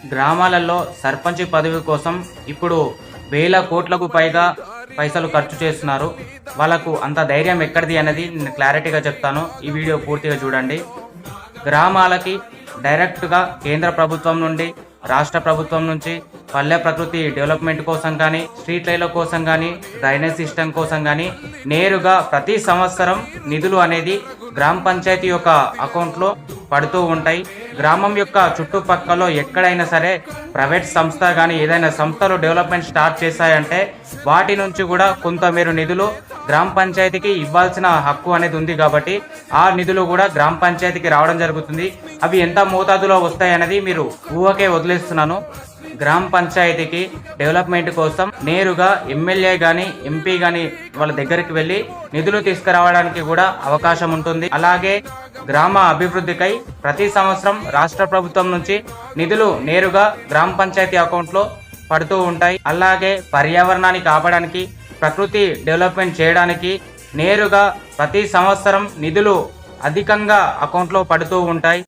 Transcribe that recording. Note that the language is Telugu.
గ్రామాలలో సర్పంచ్ పదవి కోసం ఇప్పుడు వేల కోట్లకు పైగా పైసలు ఖర్చు చేస్తున్నారు. వాళ్ళకు అంత ధైర్యం ఎక్కడిది అనేది నేను క్లారిటీగా చెప్తాను. ఈ వీడియో పూర్తిగా చూడండి. గ్రామాలకి డైరెక్ట్గా కేంద్ర ప్రభుత్వం నుండి, రాష్ట్ర ప్రభుత్వం నుంచి పల్లె ప్రకృతి డెవలప్మెంట్ కోసం కానీ, స్ట్రీట్ లైట్ల కోసం కానీ, డ్రైనేజ్ సిస్టమ్ కోసం కానీ నేరుగా ప్రతి సంవత్సరం నిధులు అనేది గ్రామ పంచాయతీ యొక్క అకౌంట్లో పడుతూ ఉంటాయి. గ్రామం యొక్క చుట్టుపక్కల ఎక్కడైనా సరే ప్రైవేట్ సంస్థ కానీ ఏదైనా సంస్థలు డెవలప్మెంట్ స్టార్ట్ చేశాయంటే వాటి నుంచి కూడా కొంతమేర నిధులు గ్రామ పంచాయతీకి ఇవ్వాల్సిన హక్కు అనేది ఉంది. కాబట్టి ఆ నిధులు కూడా గ్రామ పంచాయతీకి రావడం జరుగుతుంది. అవి ఎంత మోతాదులో వస్తాయి అనేది మీరు ఊహకే వదిలేస్తున్నాను. గ్రామ పంచాయతీకి డెవలప్మెంట్ కోసం నేరుగా ఎమ్మెల్యే కానీ, ఎంపీ కానీ వాళ్ళ దగ్గరికి వెళ్ళి నిధులు తీసుకురావడానికి కూడా అవకాశం ఉంటుంది. అలాగే గ్రామ అభివృద్ధికై ప్రతి సంవత్సరం రాష్ట్ర ప్రభుత్వం నుంచి నిధులు నేరుగా గ్రామ పంచాయతీ అకౌంట్లో పడుతూ ఉంటాయి. అలాగే పర్యావరణాన్ని కాపాడడానికి, ప్రకృతి డెవలప్మెంట్ చేయడానికి నేరుగా ప్రతి సంవత్సరం నిధులు అధికంగా అకౌంట్లో పడుతూ ఉంటాయి.